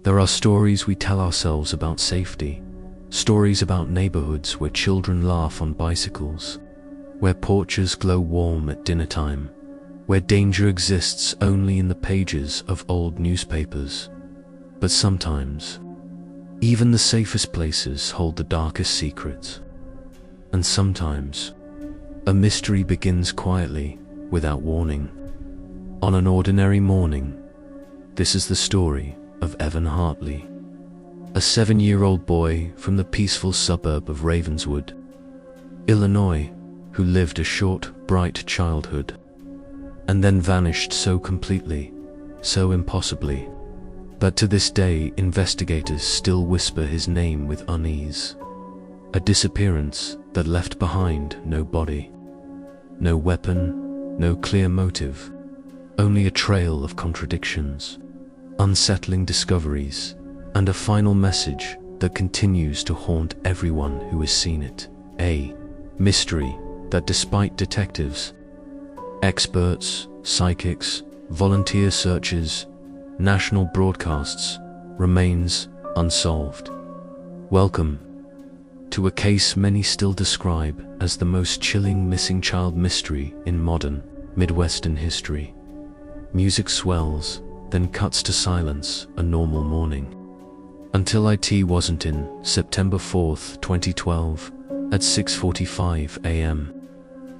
There are stories we tell ourselves about safety, stories about neighborhoods where children laugh on bicycles, where porches glow warm at dinner time, where danger exists only in the pages of old newspapers. But sometimes, even the safest places hold the darkest secrets. And sometimes, a mystery begins quietly, without warning. On an ordinary morning, this is the story of Evan Hartley, a 7-year-old boy from the peaceful suburb of Ravenswood, Illinois, who lived a short, bright childhood, and then vanished so completely, so impossibly, that to this day investigators still whisper his name with unease. A disappearance that left behind no body, no weapon, no clear motive, only a trail of contradictions, unsettling discoveries, and a final message that continues to haunt everyone who has seen it. A mystery that, despite detectives, experts, psychics, volunteer searches, national broadcasts, remains unsolved. Welcome to a case many still describe as the most chilling missing child mystery in modern Midwestern history. Music swells, then cuts to silence, a normal morning. Until it wasn't in September 4th, 2012, at 6:45 a.m.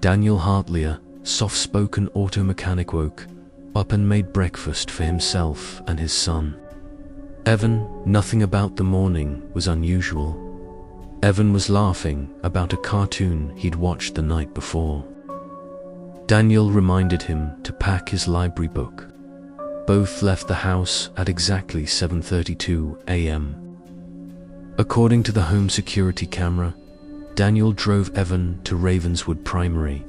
Daniel Hartley, a soft-spoken auto mechanic, woke up and made breakfast for himself and his son. Evan, nothing about the morning was unusual. Evan was laughing about a cartoon he'd watched the night before. Daniel reminded him to pack his library book. Both left the house at exactly 7:32 a.m. According to the home security camera, Daniel drove Evan to Ravenswood Primary,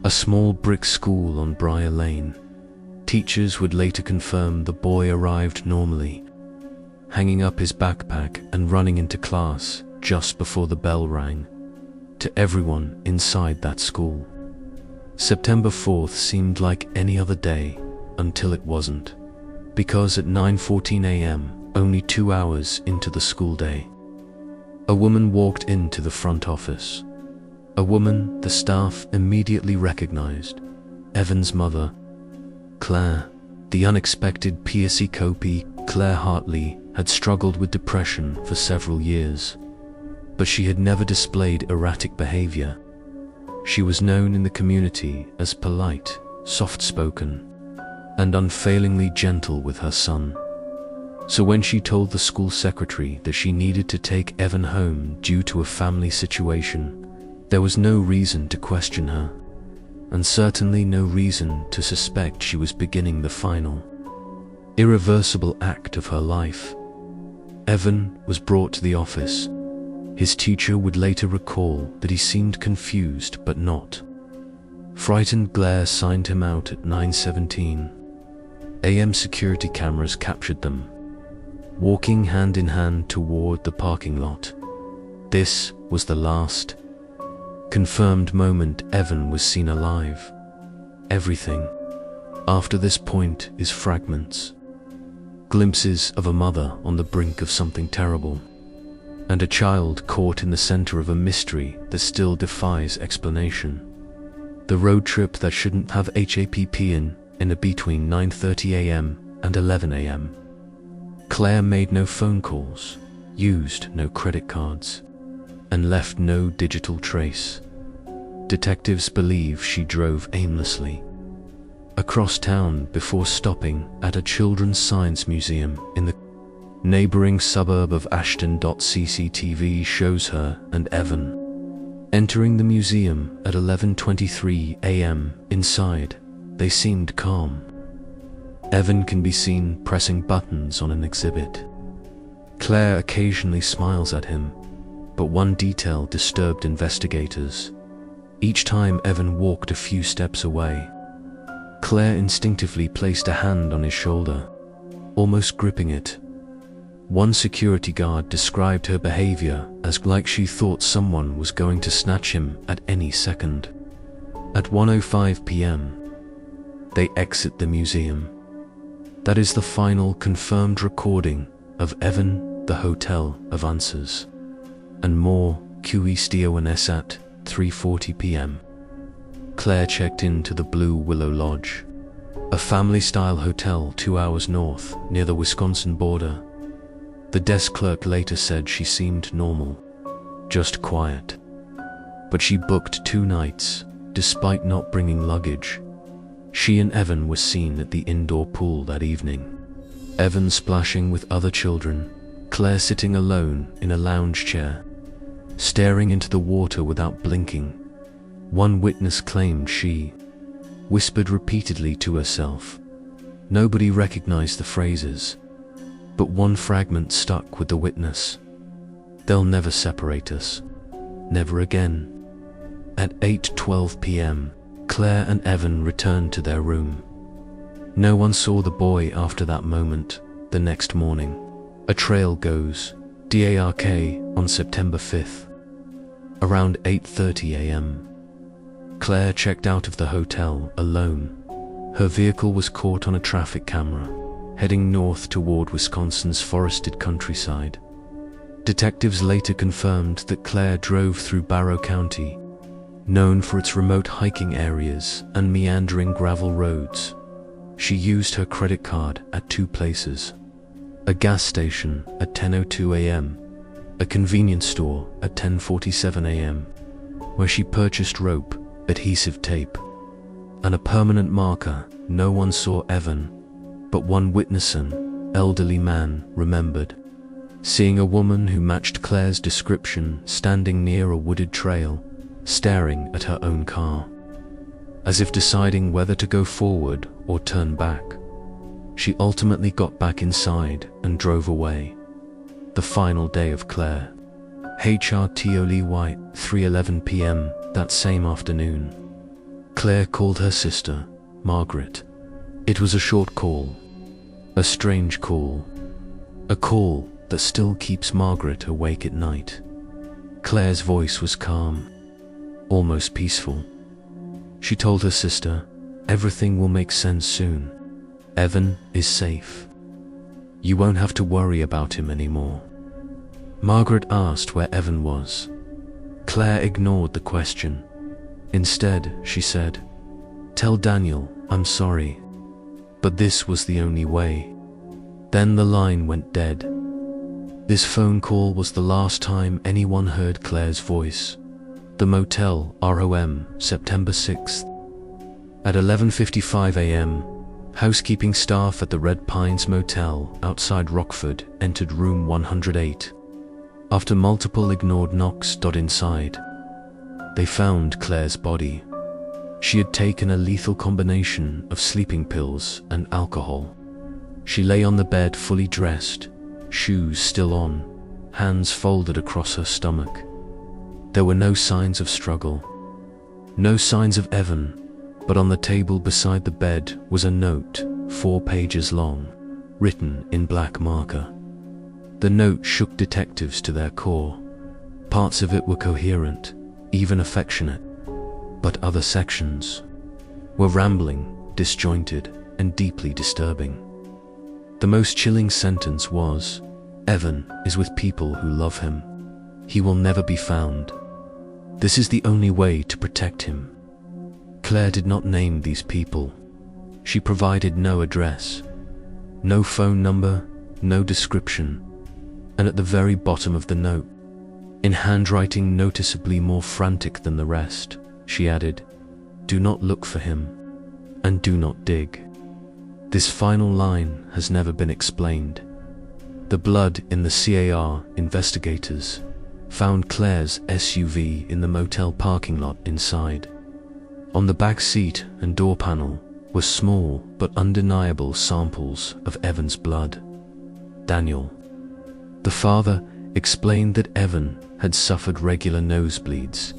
a small brick school on Briar Lane. Teachers would later confirm the boy arrived normally, hanging up his backpack and running into class just before the bell rang. To everyone inside that school, September 4th seemed like any other day until it wasn't, because at 9:14 a.m., only 2 hours into the school day, a woman walked into the front office. A woman the staff immediately recognized, Evan's mother, Claire. The unexpected PSC copy, Claire Hartley, had struggled with depression for several years, but she had never displayed erratic behavior. She was known in the community as polite, soft-spoken, and unfailingly gentle with her son. So when she told the school secretary that she needed to take Evan home due to a family situation, there was no reason to question her, and certainly no reason to suspect she was beginning the final, irreversible act of her life. Evan was brought to the office. His teacher would later recall that he seemed confused but not frightened. Claire signed him out at 9:17 a.m. Security cameras captured them, walking hand in hand toward the parking lot. This was the last confirmed moment Evan was seen alive. Everything after this point is fragments, glimpses of a mother on the brink of something terrible, and a child caught in the center of a mystery that still defies explanation. The road trip that shouldn't have HAPP in between 9:30 a.m. and 11 a.m. Claire made no phone calls, used no credit cards, and left no digital trace. Detectives believe she drove aimlessly across town before stopping at a children's science museum in the neighboring suburb of Ashton. CCTV shows her and Evan entering the museum at 11:23 a.m. Inside, they seemed calm. Evan can be seen pressing buttons on an exhibit. Claire occasionally smiles at him, but one detail disturbed investigators. Each time Evan walked a few steps away, Claire instinctively placed a hand on his shoulder, almost gripping it. One security guard described her behavior as like she thought someone was going to snatch him at any second. At 1:05 p.m., they exit the museum. That is the final confirmed recording of Evan, the Hotel of Answers, and more QESTONS at 3:40 p.m. Claire checked into the Blue Willow Lodge, a family-style hotel 2 hours north, near the Wisconsin border. The desk clerk later said she seemed normal, just quiet. But she booked 2 nights, despite not bringing luggage. She and Evan were seen at the indoor pool that evening. Evan splashing with other children, Claire sitting alone in a lounge chair, staring into the water without blinking. One witness claimed she whispered repeatedly to herself. Nobody recognized the phrases, but one fragment stuck with the witness. "They'll never separate us. Never again." At 8:12 p.m., Claire and Evan returned to their room. No one saw the boy after that moment. The next morning, a trail goes dark on September 5th. Around 8:30 a.m., Claire checked out of the hotel alone. Her vehicle was caught on a traffic camera, heading north toward Wisconsin's forested countryside. Detectives later confirmed that Claire drove through Barrow County, known for its remote hiking areas and meandering gravel roads. She used her credit card at 2 places: a gas station at 10:02 a.m., a convenience store at 10:47 a.m., where she purchased rope, adhesive tape, and a permanent marker. No one saw Evan, but one witness, an elderly man, remembered seeing a woman who matched Claire's description standing near a wooded trail, staring at her own car, as if deciding whether to go forward or turn back. She ultimately got back inside and drove away. The final day of Claire. HRTOLY 3:11 p.m. that same afternoon. Claire called her sister, Margaret. It was a short call. A strange call. A call that still keeps Margaret awake at night. Claire's voice was calm, almost peaceful. She told her sister, "Everything will make sense soon. Evan is safe. You won't have to worry about him anymore." Margaret asked where Evan was. Claire ignored the question. Instead, she said, "Tell Daniel I'm sorry." But this was the only way. Then the line went dead. This phone call was the last time anyone heard Claire's voice. The motel, ROM, September 6th. At 11:55 a.m., housekeeping staff at the Red Pines Motel outside Rockford entered room 108. After multiple ignored knocks, inside, they found Claire's body. She had taken a lethal combination of sleeping pills and alcohol. She lay on the bed fully dressed, shoes still on, hands folded across her stomach. There were no signs of struggle, no signs of Evan, but on the table beside the bed was a note, 4 pages long, written in black marker. The note shook detectives to their core. Parts of it were coherent, even affectionate, but other sections were rambling, disjointed, and deeply disturbing. The most chilling sentence was, "Evan is with people who love him. He will never be found. This is the only way to protect him." Claire did not name these people. She provided no address, no phone number, no description. And at the very bottom of the note, in handwriting noticeably more frantic than the rest, she added, "Do not look for him, and do not dig." This final line has never been explained. The blood in the CAR investigators found Claire's SUV in the motel parking lot inside. On the back seat and door panel were small but undeniable samples of Evan's blood. Daniel, the father, explained that Evan had suffered regular nosebleeds.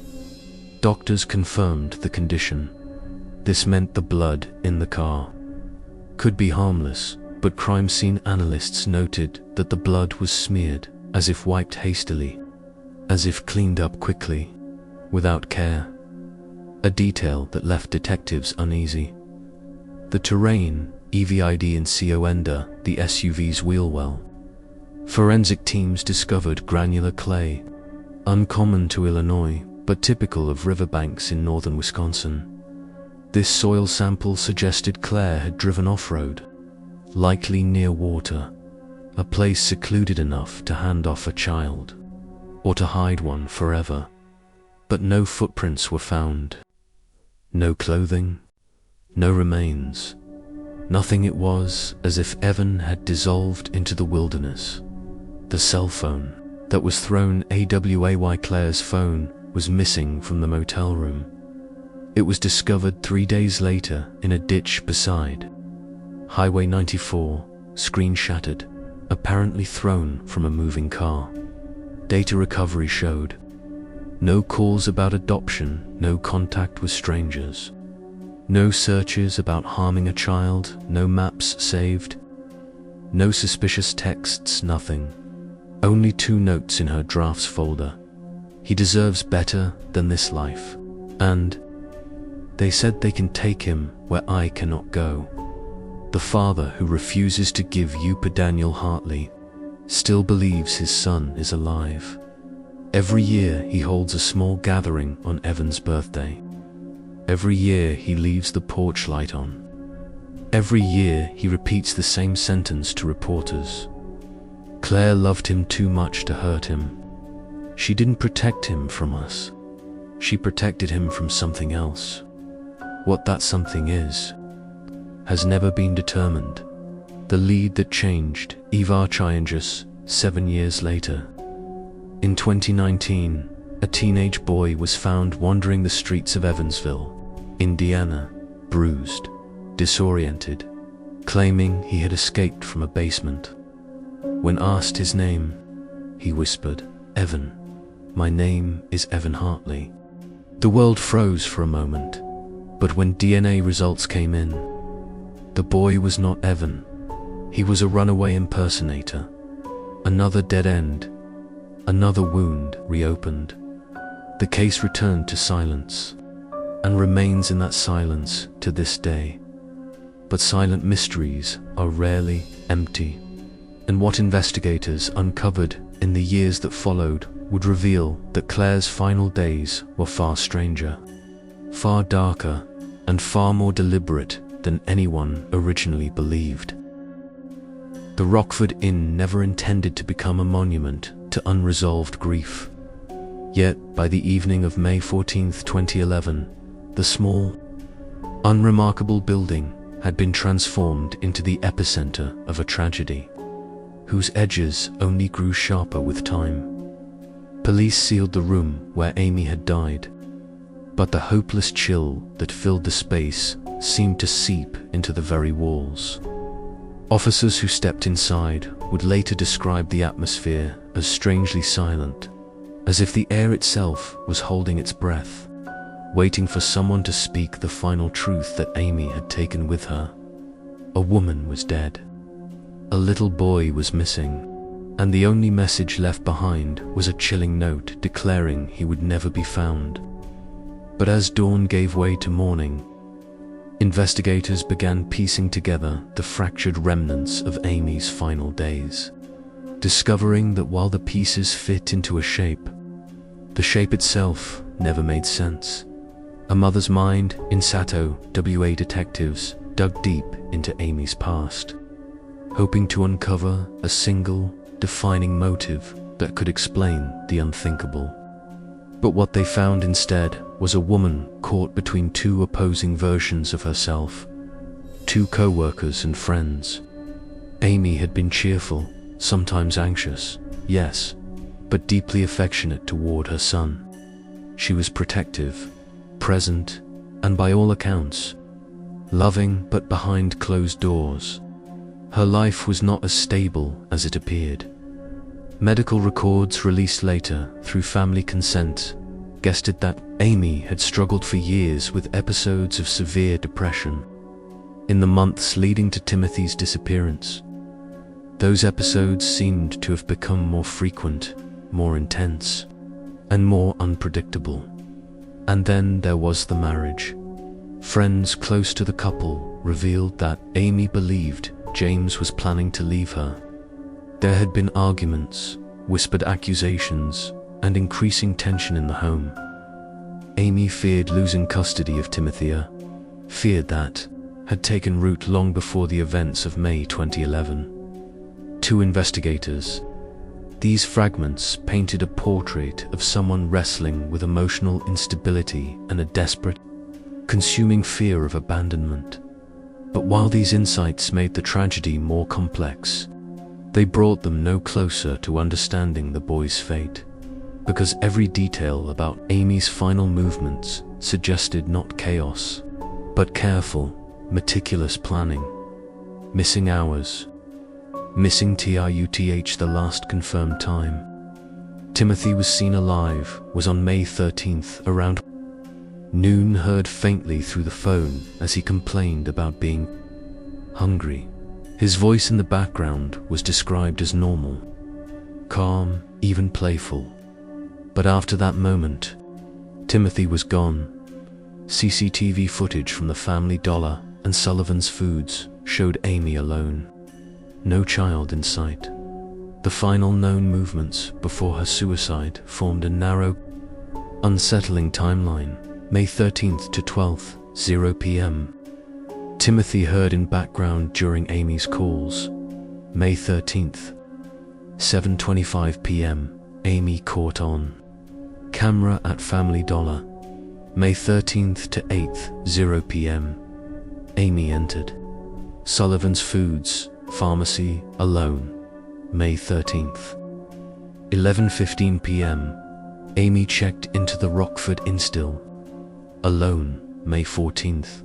Doctors confirmed the condition. This meant the blood in the car could be harmless, but crime scene analysts noted that the blood was smeared, as if wiped hastily, as if cleaned up quickly, without care. A detail that left detectives uneasy. The terrain, EVID and CONDA, the SUV's wheel well, Forensic teams discovered granular clay, uncommon to Illinois, but typical of riverbanks in northern Wisconsin. This soil sample suggested Claire had driven off-road, likely near water, a place secluded enough to hand off a child, or to hide one forever. But no footprints were found. No clothing, no remains. Nothing. It was as if Evan had dissolved into the wilderness. The cell phone that was thrown away. Claire's phone was missing from the motel room. It was discovered 3 days later in a ditch beside Highway 94, screen shattered, apparently thrown from a moving car. Data recovery showed no calls about adoption, no contact with strangers, no searches about harming a child, no maps saved, no suspicious texts, nothing. Only 2 notes in her drafts folder. He deserves better than this life. And they said they can take him where I cannot go. The father who refuses to give Upa Daniel Hartley still believes his son is alive. Every year he holds a small gathering on Evan's birthday. Every year he leaves the porch light on. Every year he repeats the same sentence to reporters. Claire loved him too much to hurt him. She didn't protect him from us. She protected him from something else. What that something is has never been determined. The lead that changed Ivar Chiangus 7 years later. In 2019, a teenage boy was found wandering the streets of Evansville, Indiana, bruised, disoriented, claiming he had escaped from a basement. When asked his name, he whispered, "Evan. My name is Evan Hartley." The world froze for a moment, but when DNA results came in, the boy was not Evan. He was a runaway impersonator. Another dead end, another wound reopened. The case returned to silence, and remains in that silence to this day. But silent mysteries are rarely empty, and what investigators uncovered in the years that followed would reveal that Claire's final days were far stranger, far darker, and far more deliberate than anyone originally believed. The Rockford Inn never intended to become a monument to unresolved grief. Yet, by the evening of May 14, 2011, the small, unremarkable building had been transformed into the epicenter of a tragedy, whose edges only grew sharper with time. Police sealed the room where Amy had died, but the hopeless chill that filled the space seemed to seep into the very walls. Officers who stepped inside would later describe the atmosphere as strangely silent, as if the air itself was holding its breath, waiting for someone to speak the final truth that Amy had taken with her. A woman was dead. A little boy was missing, and the only message left behind was a chilling note declaring he would never be found. But as dawn gave way to morning, investigators began piecing together the fractured remnants of Amy's final days, discovering that while the pieces fit into a shape, the shape itself never made sense. A mother's mind in Sato WA detectives dug deep into Amy's past, hoping to uncover a single, defining motive that could explain the unthinkable. But what they found instead was a woman caught between 2 opposing versions of herself, 2 co-workers and friends. Amy had been cheerful, sometimes anxious, yes, but deeply affectionate toward her son. She was protective, present, and by all accounts, loving, but behind closed doors. Her life was not as stable as it appeared. Medical records released later through family consent guessed that Amy had struggled for years with episodes of severe depression. In the months leading to Timothy's disappearance, those episodes seemed to have become more frequent, more intense, and more unpredictable. And then there was the marriage. Friends close to the couple revealed that Amy believed James was planning to leave her. There had been arguments, whispered accusations, and increasing tension in the home. Amy feared losing custody of Timothea, feared that had taken root long before the events of May 2011. To investigators, these fragments painted a portrait of someone wrestling with emotional instability and a desperate, consuming fear of abandonment. But while these insights made the tragedy more complex, they brought them no closer to understanding the boy's fate, because every detail about Amy's final movements suggested not chaos, but careful, meticulous planning. Missing hours. Missing TRUTH. The last confirmed time Timothy was seen alive was on May 13th around noon, heard faintly through the phone as he complained about being hungry. His voice in the background was described as normal, calm, even playful. But after that moment, Timothy was gone. CCTV footage from the Family Dollar and Sullivan's Foods showed Amy alone. No child in sight. The final known movements before her suicide formed a narrow, unsettling timeline. May 13th to 12th, 0 p.m. Timothy heard in background during Amy's calls. May 13th, 7:25 p.m. Amy caught on camera at Family Dollar. May 13th to 8th, 0 p.m. Amy entered Sullivan's Foods pharmacy alone. May 13th, 11:15 p.m. Amy checked into the Rockford Instill alone. May 14th,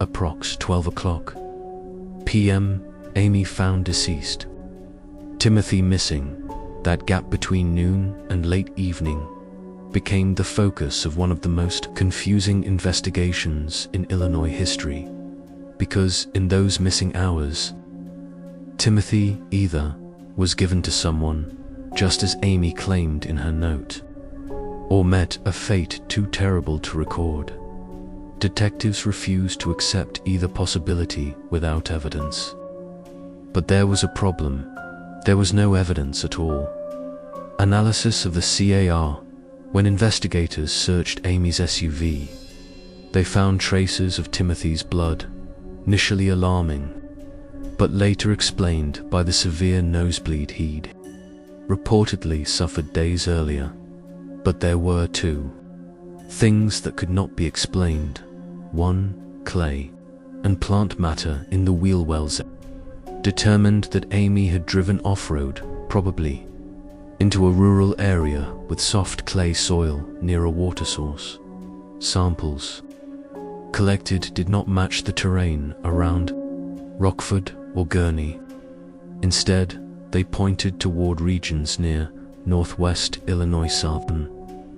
approx 12 o'clock p.m. Amy found deceased. Timothy missing. That gap between noon and late evening became the focus of one of the most confusing investigations in Illinois history, because in those missing hours, Timothy either was given to someone, just as Amy claimed in her note, or met a fate too terrible to record. Detectives refused to accept either possibility without evidence. But there was a problem. There was no evidence at all. Analysis of the CAR. When investigators searched Amy's SUV, they found traces of Timothy's blood, initially alarming, but later explained by the severe nosebleed he'd reportedly suffered days earlier. But there were two things that could not be explained. One, clay and plant matter in the wheel wells determined that Amy had driven off-road, probably into a rural area with soft clay soil near a water source. Samples collected did not match the terrain around Rockford or Gurney. Instead, they pointed toward regions near northwest Illinois, southern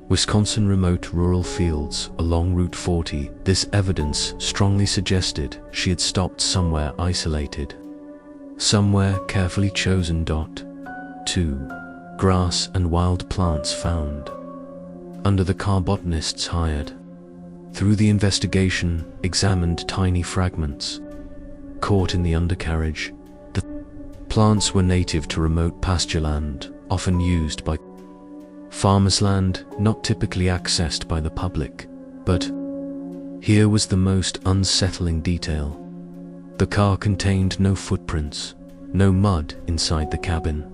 Wisconsin, remote rural fields along Route 40. This evidence strongly suggested she had stopped somewhere isolated, somewhere carefully chosen. 2. Grass and wild plants found under the car. Botanists hired through the investigation examined tiny fragments caught in the undercarriage. The plants were native to remote pastureland, often used by farmers' land, not typically accessed by the public. But here was the most unsettling detail. The car contained no footprints, no mud inside the cabin,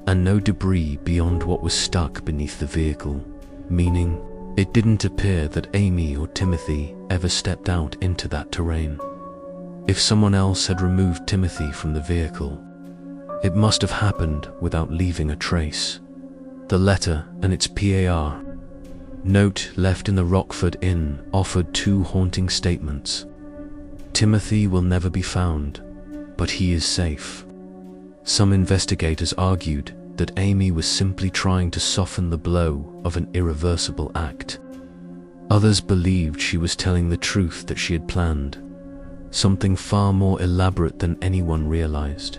and no debris beyond what was stuck beneath the vehicle, meaning it didn't appear that Amy or Timothy ever stepped out into that terrain. If someone else had removed Timothy from the vehicle, it must have happened without leaving a trace. The letter and its PAR note left in the Rockford Inn offered two haunting statements. Timothy will never be found, but he is safe. Some investigators argued that Amy was simply trying to soften the blow of an irreversible act. Others believed she was telling the truth, that she had planned something far more elaborate than anyone realized.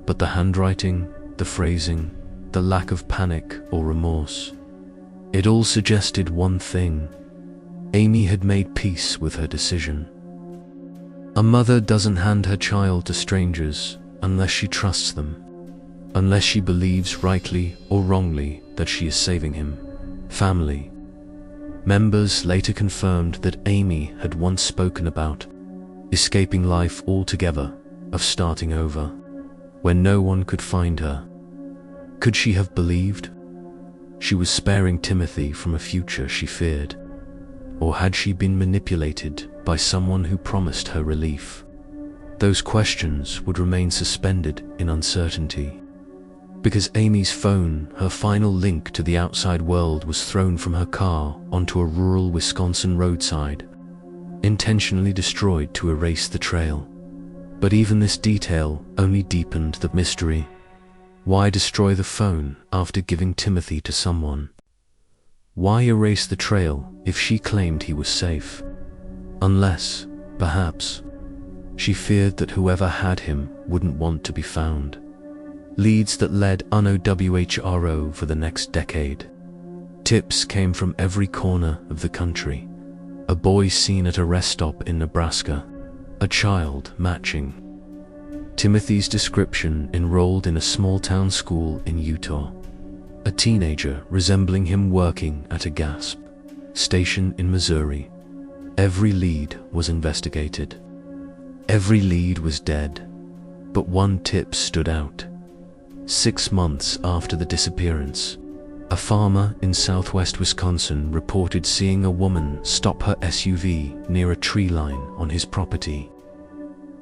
But the handwriting, the phrasing, the lack of panic or remorse, it all suggested one thing: Amy had made peace with her decision. A mother doesn't hand her child to strangers unless she trusts them. unless she believes rightly or wrongly that she is saving him. Family members later confirmed that Amy had once spoken about escaping life altogether, of starting over, when no one could find her. Could she have believed she was sparing Timothy from a future she feared? Or had she been manipulated by someone who promised her relief? Those questions would remain suspended in uncertainty. Because Amy's phone, her final link to the outside world, was thrown from her car onto a rural Wisconsin roadside, intentionally destroyed to erase the trail. But even this detail only deepened the mystery. Why destroy the phone after giving Timothy to someone? Why erase the trail if she claimed he was safe? Unless, perhaps, she feared that whoever had him wouldn't want to be found. Leads that led UNOWHRO for the next decade. Tips came from every corner of the country. A boy seen at a rest stop in Nebraska. A child matching Timothy's description enrolled in a small-town school in Utah. A teenager resembling him working at a gas station in Missouri. Every lead was investigated. Every lead was dead. But one tip stood out. 6 months after the disappearance, a farmer in southwest Wisconsin reported seeing a woman stop her SUV near a tree line on his property.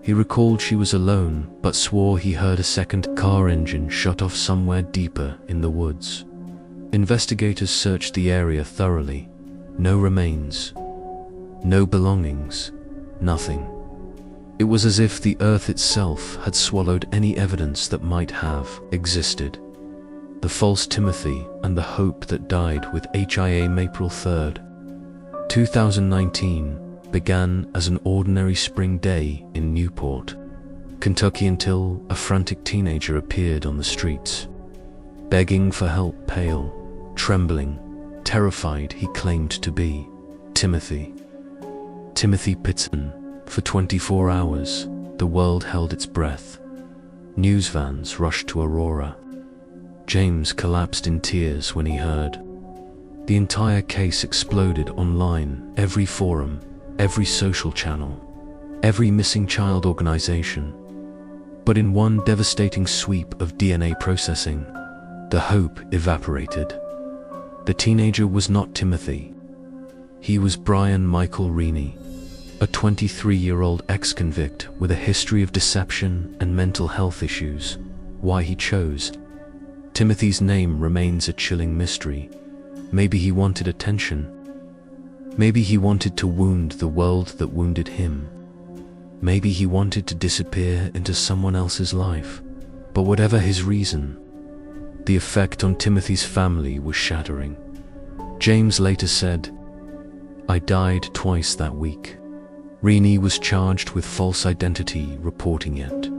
He recalled she was alone, but swore he heard a second car engine shut off somewhere deeper in the woods. Investigators searched the area thoroughly. No remains, no belongings, nothing. It was as if the earth itself had swallowed any evidence that might have existed. The false Timothy and the hope that died with him. April 3rd, 2019 began as an ordinary spring day in Newport, Kentucky, until a frantic teenager appeared on the streets, begging for help. Pale, trembling, terrified, he claimed to be Timothy Pitson. For 24 hours, the world held its breath. News vans rushed to Aurora. James collapsed in tears when he heard. The entire case exploded online. Every forum, every social channel, every missing child organization. But in one devastating sweep of DNA processing, the hope evaporated. The teenager was not Timothy. He was Brian Michael Reaney, a 23-year-old ex-convict with a history of deception and mental health issues. Why he chose Timothy's name remains a chilling mystery. Maybe he wanted attention. Maybe he wanted to wound the world that wounded him. Maybe he wanted to disappear into someone else's life. But whatever his reason, the effect on Timothy's family was shattering. James later said, "I died twice that week." Reaney was charged with false identity reporting it.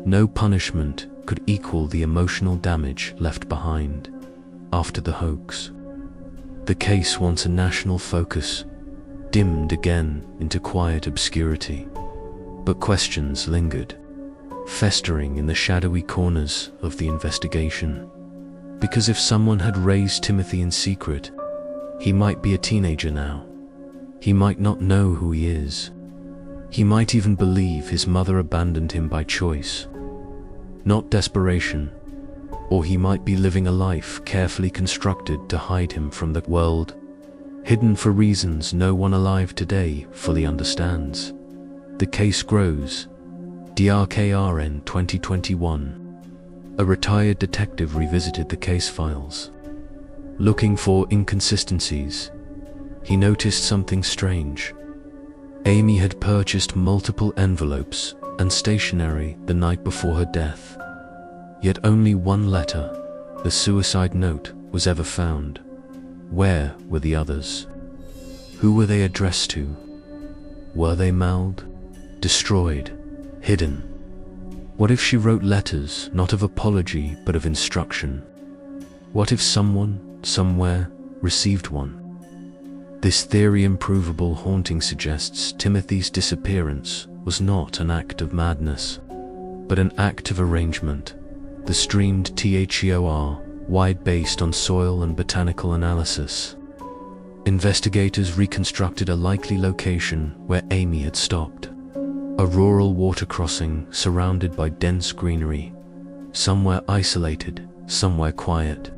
No punishment could equal the emotional damage left behind after the hoax. The case, once a national focus, dimmed again into quiet obscurity. But questions lingered, festering in the shadowy corners of the investigation. Because if someone had raised Timothy in secret, he might be a teenager now. He might not know who he is. He might even believe his mother abandoned him by choice, not desperation. Or he might be living a life carefully constructed to hide him from the world, hidden for reasons no one alive today fully understands. The case grows. DRKRN 2021. A retired detective revisited the case files, looking for inconsistencies. He noticed something strange. Amy had purchased multiple envelopes and stationery the night before her death. Yet only one letter, the suicide note, was ever found. Where were the others? Who were they addressed to? Were they mailed, destroyed, hidden? What if she wrote letters not of apology but of instruction? What if someone, somewhere, received one? This theory, improvable haunting, suggests Timothy's disappearance was not an act of madness, but an act of arrangement, the streamed THEOR, wide based on soil and botanical analysis. Investigators reconstructed a likely location where Amy had stopped. A rural water crossing surrounded by dense greenery, somewhere isolated, somewhere quiet.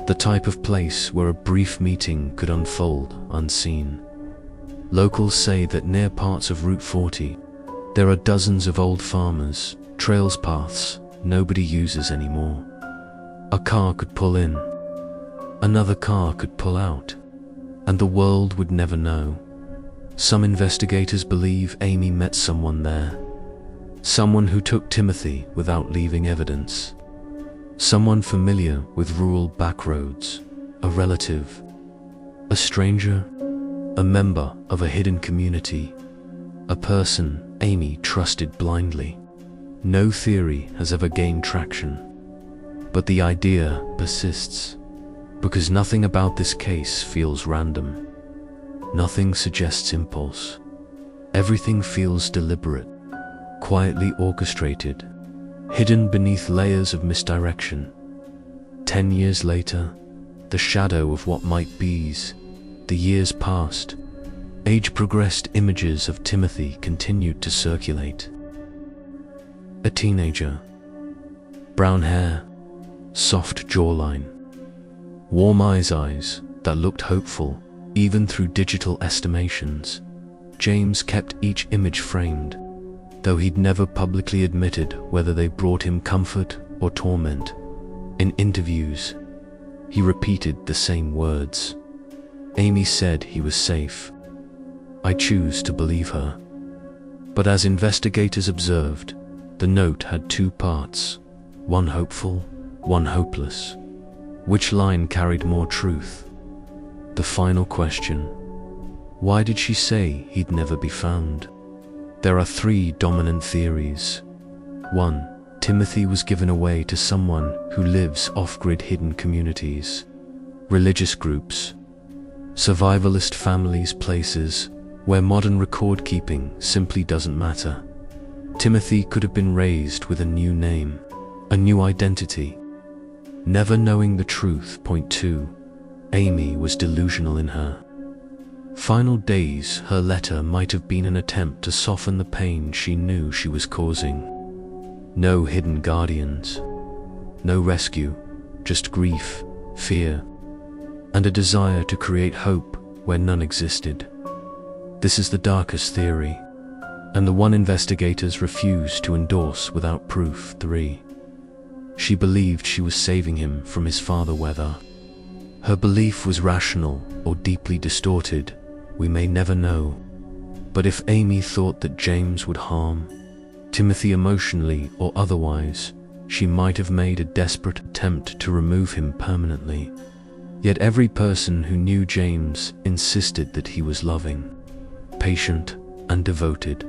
The type of place where a brief meeting could unfold unseen. Locals say that near parts of Route 40, there are dozens of old farmers, trails, paths nobody uses anymore. A car could pull in, another car could pull out, and the world would never know. Some investigators believe Amy met someone there. Someone who took Timothy without leaving evidence. Someone familiar with rural backroads, a relative, a stranger, a member of a hidden community, a person Amy trusted blindly. No theory has ever gained traction, but the idea persists, because nothing about this case feels random. Nothing suggests impulse. Everything feels deliberate, quietly orchestrated, hidden beneath layers of misdirection. 10 years later, the shadow of what might be's. The years passed. Age progressed, images of Timothy continued to circulate. A teenager. Brown hair, soft jawline, warm eyes that looked hopeful, even through digital estimations. James kept each image framed, though he'd never publicly admitted whether they brought him comfort or torment. In interviews, he repeated the same words. Amy said he was safe. I choose to believe her. But as investigators observed, the note had two parts, one hopeful, one hopeless. Which line carried more truth? The final question. Why did she say he'd never be found? There are three dominant theories. 1. Timothy was given away to someone who lives off-grid, hidden communities, religious groups, survivalist families, places where modern record-keeping simply doesn't matter. Timothy could have been raised with a new name, a new identity, never knowing the truth. Point 2. Amy was delusional in her final days. Her letter might have been an attempt to soften the pain she knew she was causing. No hidden guardians, no rescue, just grief, fear, and a desire to create hope where none existed. This is the darkest theory, and the one investigators refuse to endorse without proof. 3. She believed she was saving him from his father. Whether her belief was rational or deeply distorted, we may never know. But if Amy thought that James would harm Timothy emotionally or otherwise, she might have made a desperate attempt to remove him permanently. Yet every person who knew James insisted that he was loving, patient, and devoted.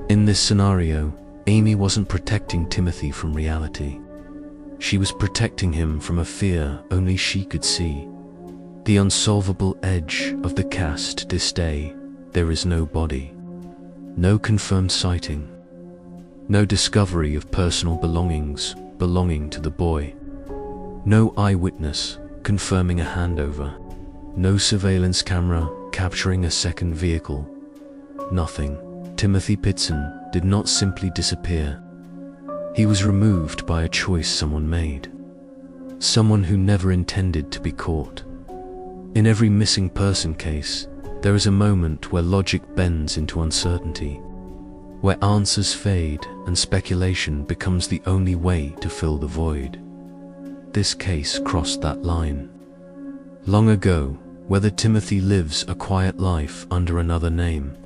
In this scenario, Amy wasn't protecting Timothy from reality. She was protecting him from a fear only she could see. The unsolvable edge of the case. To this day, there is no body, no confirmed sighting, no discovery of personal belongings belonging to the boy, no eyewitness confirming a handover, no surveillance camera capturing a second vehicle. Nothing. Timothy Pitson did not simply disappear. He was removed by a choice someone made, someone who never intended to be caught. In every missing person case, there is a moment where logic bends into uncertainty, where answers fade and speculation becomes the only way to fill the void. This case crossed that line. Long ago, whether Timothy lives a quiet life under another name,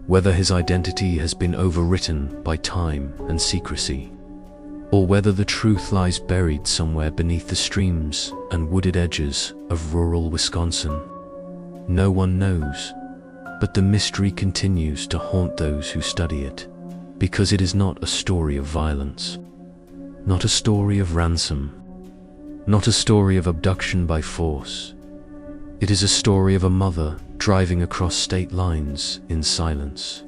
whether his identity has been overwritten by time and secrecy, or whether the truth lies buried somewhere beneath the streams and wooded edges of rural Wisconsin. No one knows, but the mystery continues to haunt those who study it, because it is not a story of violence, not a story of ransom, not a story of abduction by force. It is a story of a mother driving across state lines in silence,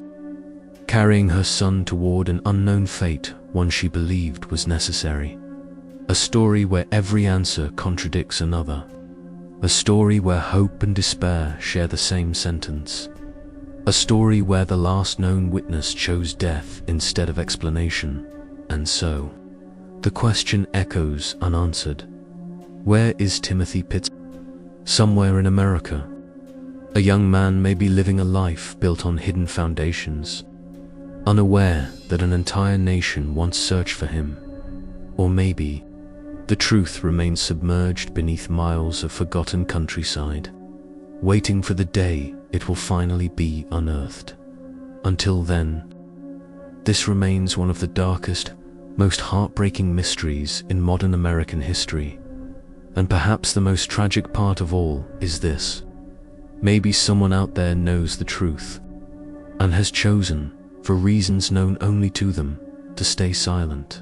carrying her son toward an unknown fate, one she believed was necessary. A story where every answer contradicts another. A story where hope and despair share the same sentence. A story where the last known witness chose death instead of explanation. And so, the question echoes unanswered. Where is Timothy Pitts? Somewhere in America. A young man may be living a life built on hidden foundations, unaware that an entire nation once searched for him. Or maybe, the truth remains submerged beneath miles of forgotten countryside, waiting for the day it will finally be unearthed. Until then, this remains one of the darkest, most heartbreaking mysteries in modern American history. And perhaps the most tragic part of all is this. Maybe someone out there knows the truth and has chosen, for reasons known only to them, to stay silent.